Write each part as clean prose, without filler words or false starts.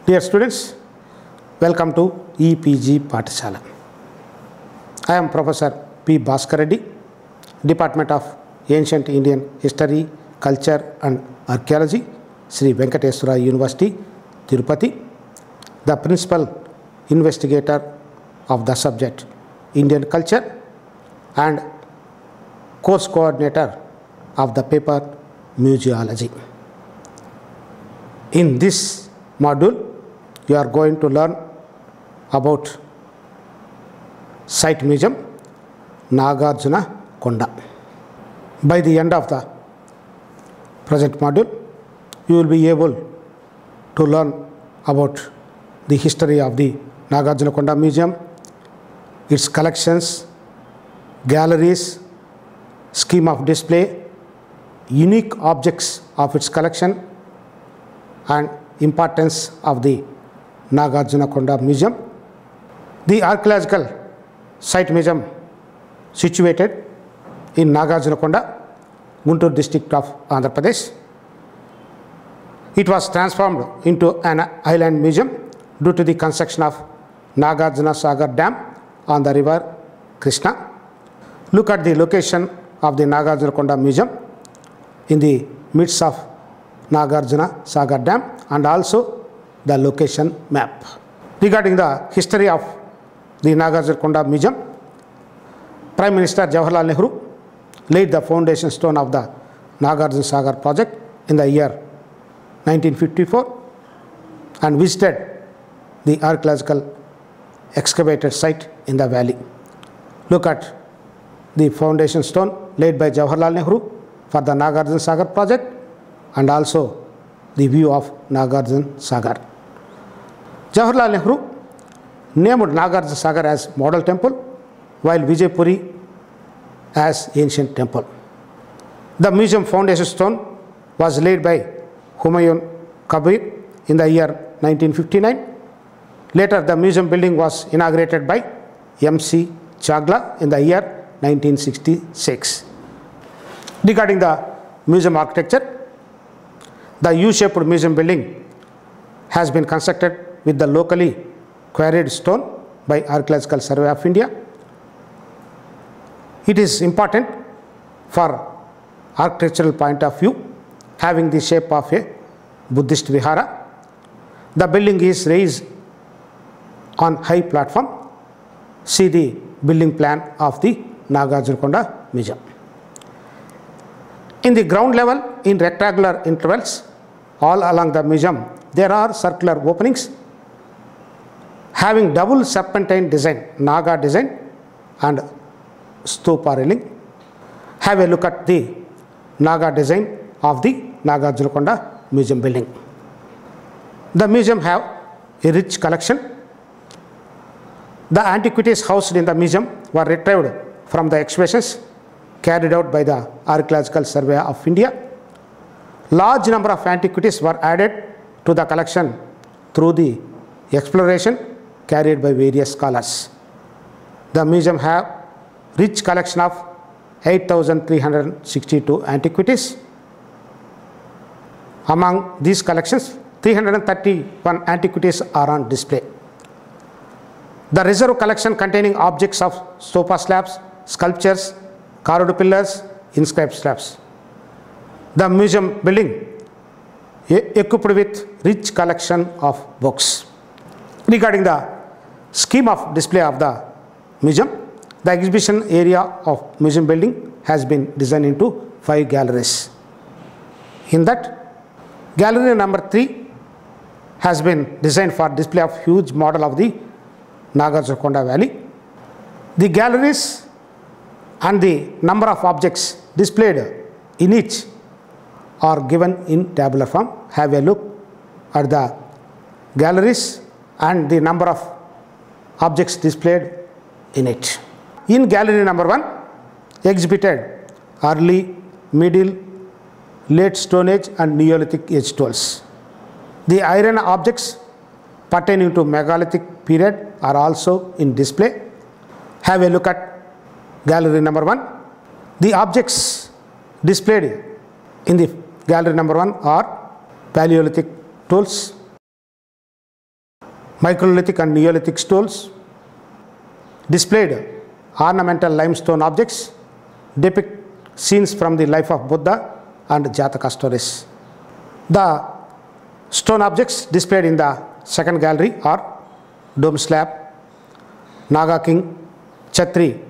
Dear students, welcome to EPG Pathshala. I am Professor P. Bhaskar Reddy, Department of Ancient Indian History, Culture and Archaeology, Sri Venkateswara University, Tirupati, the Principal Investigator of the subject Indian Culture and Course Coordinator of the paper Museology. In this module, you are going to learn about site museum Nagarjunakonda. By the end of the present module, you will be able to learn about the history of the Nagarjunakonda Museum, its collections, galleries, scheme of display, unique objects of its collection, and importance of the Nagarjunakonda Museum. The archaeological site museum situated in Nagarjunakonda, Guntur district of Andhra Pradesh. It was transformed into an island museum due to the construction of Nagarjunasagar Dam on the river Krishna. Look at the location of the Nagarjunakonda Museum in the midst of Nagarjunasagar Dam and also the location map. Regarding the history of the Nagarjunakonda Museum, Prime Minister Jawaharlal Nehru laid the foundation stone of the Nagarjunasagar project in the year 1954 and visited the archaeological excavated site in the valley. Look at the foundation stone laid by Jawaharlal Nehru for the Nagarjunasagar project and also the view of Nagarjunasagar. Jawaharlal Nehru named Nagarjunasagar as model temple while Vijaypuri as ancient temple. The museum foundation stone was laid by Humayun Kabir in the year 1959. Later, the museum building was inaugurated by M.C. Chagla in the year 1966. Regarding the museum architecture, the U-shaped museum building has been constructed with the locally quarried stone by Archaeological Survey of India. It is important for architectural point of view, having the shape of a Buddhist vihara. The building is raised on high platform. See the building plan of the Nagarjunakonda Museum. In the ground level, in rectangular intervals all along the museum, there are circular openings having double serpentine design, Naga design and stupa railing. Have a look at the Naga design of the Nagarjunakonda Museum building. The museum have a rich collection. The antiquities housed in the museum were retrieved from the excavations carried out by the Archaeological Survey of India. Large number of antiquities were added to the collection through the exploration carried by various scholars. The museum have rich collection of 8,362 antiquities. Among these collections, 331 antiquities are on display. The reserve collection containing objects of stupa slabs, sculptures, carved pillars, inscribed slabs. The museum building equipped with rich collection of books. Regarding the scheme of display of the museum, the exhibition area of museum building has been designed into 5 galleries. In that, gallery number 3 has been designed for display of huge model of the Nagarjunakonda Valley. The galleries and the number of objects displayed in each are given in tabular form. Have a look at the galleries and the number of objects displayed in it. In gallery number 1, exhibited early, middle, late Stone Age and Neolithic age tools. The iron objects pertaining to Megalithic period are also in display. Have a look at gallery number 1. The objects displayed in the gallery number 1 are Palaeolithic tools, Microlithic and Neolithic stones. Displayed ornamental limestone objects depict scenes from the life of Buddha and Jataka stories. The stone objects displayed in the second gallery are dome slab, Naga king, Chhatri,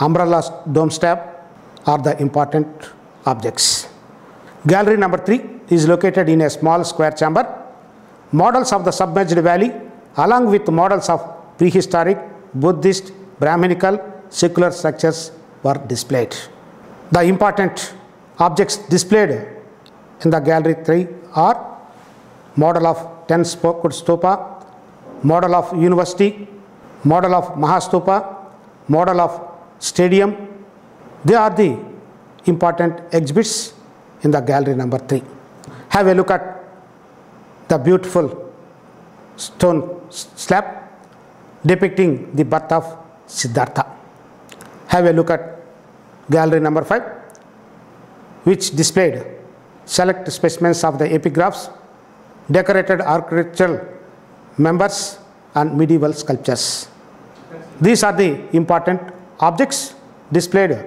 umbrella dome slab are the important objects. Gallery number 3 is located in a small square chamber. Models of the submerged valley along with models of prehistoric, Buddhist, Brahmanical, secular structures were displayed. The important objects displayed in the gallery 3 are model of 10-spoked stupa, model of university, model of Mahastupa, model of stadium. They are the important exhibits in the gallery number 3. Have a look at the beautiful stone slab depicting the birth of Siddhartha. Have a look at gallery number 5, which displayed select specimens of the epigraphs, decorated architectural members and medieval sculptures. These are the important objects displayed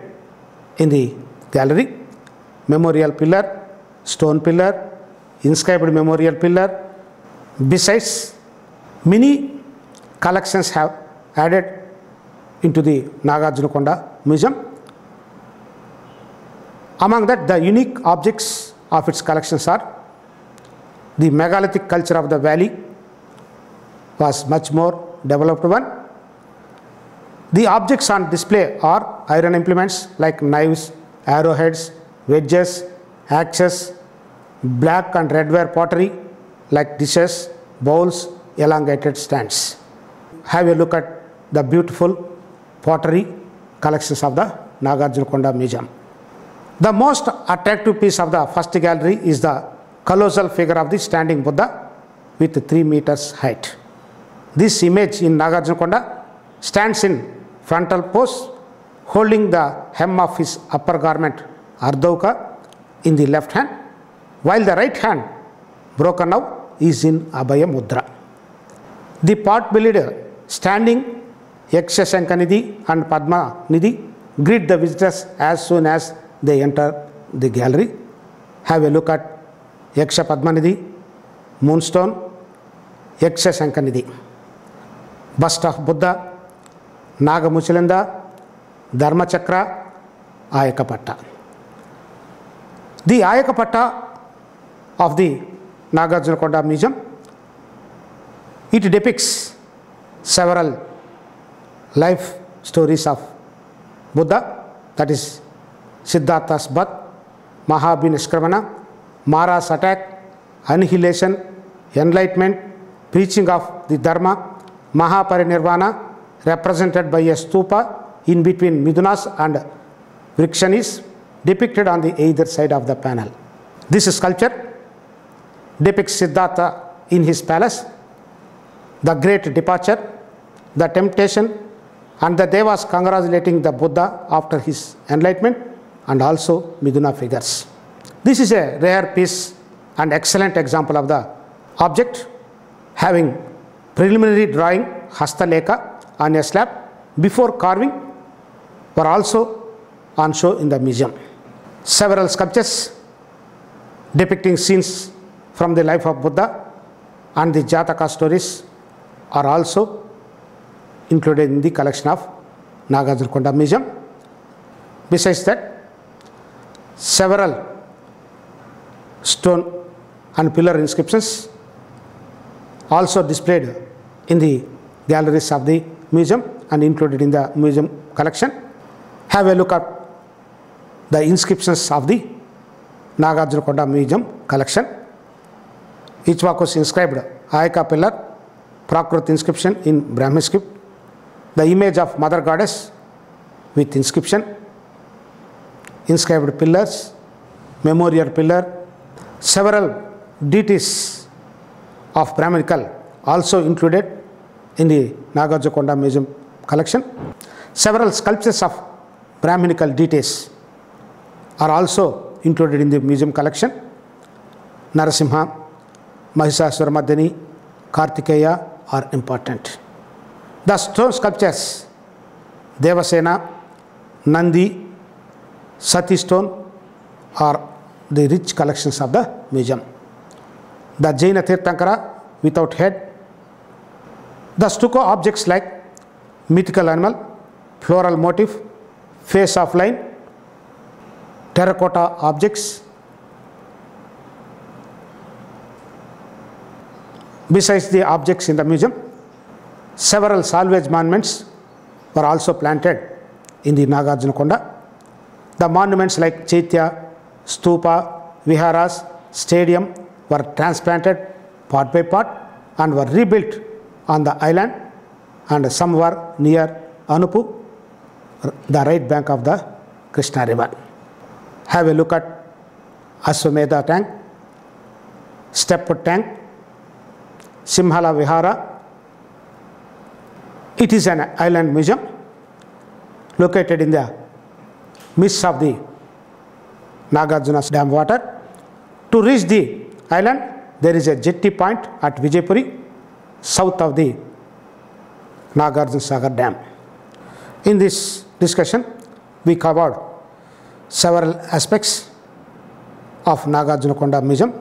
in the gallery. Memorial pillar, stone pillar, inscribed memorial pillar. Besides, many collections have added into the Nagarjunakonda Museum. Among that, the unique objects of its collections are the megalithic culture of the valley was much more developed one. The objects on display are iron implements like knives, arrowheads, wedges, axes, black and red ware pottery like dishes, bowls, elongated stands. Have a look at the beautiful pottery collections of the Nagarjunakonda Museum. The most attractive piece of the first gallery is the colossal figure of the standing Buddha with 3 meters height. This image in Nagarjunakonda stands in frontal pose, holding the hem of his upper garment Ardhauka in the left hand, while the right hand, broken out, is in Abhaya Mudra. The pot-bellied standing Yaksha Shankanidhi and Padma Nidhi greet the visitors as soon as they enter the gallery. Have a look at Yaksha Padmanidhi, Moonstone, Yaksha Shankanidhi. Bust of Buddha, Nagamuchalinda, Dharmachakra, Ayakapatta. The Ayakapatta of the Nagarjunakonda Museum, it depicts several life stories of Buddha, that is Siddhartha's birth, Mahabhinishkramana, Mara's attack, annihilation, enlightenment, preaching of the Dharma, Mahaparinirvana, represented by a stupa in between Midunas and Vrikshanis, depicted on the either side of the panel. This sculpture depicts Siddhartha in his palace, the great departure, the temptation, and the Devas congratulating the Buddha after his enlightenment, and also Miduna figures. This is a rare piece and excellent example of the object having preliminary drawing Hastalekha on a slab before carving were also on show in the museum. Several sculptures depicting scenes from the life of Buddha and the Jataka stories are also included in the collection of Nagarjunakonda Museum. Besides that, several stone and pillar inscriptions also displayed in the galleries of the museum and included in the museum collection. Have a look at the inscriptions of the Nagarjunakonda Museum collection. Ichwaku's inscribed Ayaka pillar, Prakrit inscription in Brahmi script, the image of Mother Goddess with inscription, inscribed pillars, memorial pillar, several deities of Brahmanical also included in the Nagarjunakonda Museum collection. Several sculptures of Brahmanical deities are also included in the museum collection. Narasimha, Mahishasuramadini, Kartikeya, are important. The stone sculptures, Devasena, Nandi, Sati stone are the rich collections of the museum. The Jaina Tirthankara without head, the stucco objects like mythical animal, floral motif, face of line, terracotta objects. Besides the objects in the museum, several salvage monuments were also planted in the Nagarjunakonda. The monuments like Chaitya, Stupa, Viharas, Stadium were transplanted part by part and were rebuilt on the island, and some were near Anupu, the right bank of the Krishna river. Have a look at Aswamedha tank, Step tank, Simhala Vihara. It is an island museum located in the midst of the Nagarjuna dam water. To reach the island, there is a jetty point at Vijaypuri, south of the Nagarjuna Sagar dam. In this discussion, we covered several aspects of Nagarjunakonda Museum,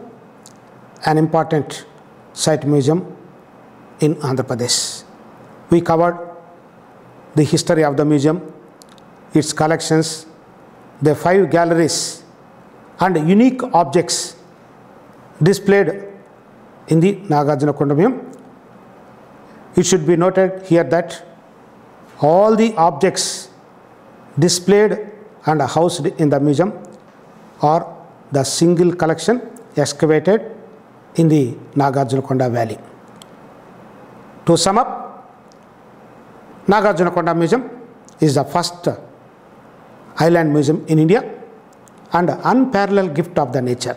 an important site museum in Andhra Pradesh. We covered the history of the museum, its collections, the 5 galleries and unique objects displayed in the Nagarjunakonda Museum. It should be noted here that all the objects displayed and housed in the museum are the single collection excavated in the Nagarjunakonda Valley. To sum up, Nagarjunakonda Museum is the first island museum in India and an unparalleled gift of the nature.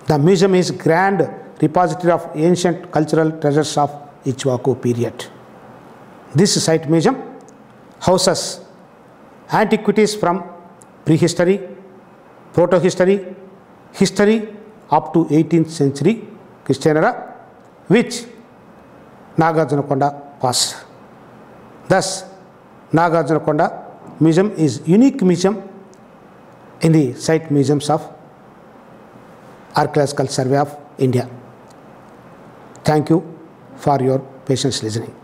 The museum is grand repository of ancient cultural treasures of Ichwaku period. This site museum houses antiquities from prehistory, proto-history, history up to 18th century Christian era, which Nagarjunakonda passed. Thus, Nagarjunakonda Museum is unique museum in the site museums of Archaeological Survey of India. Thank you for your patience listening.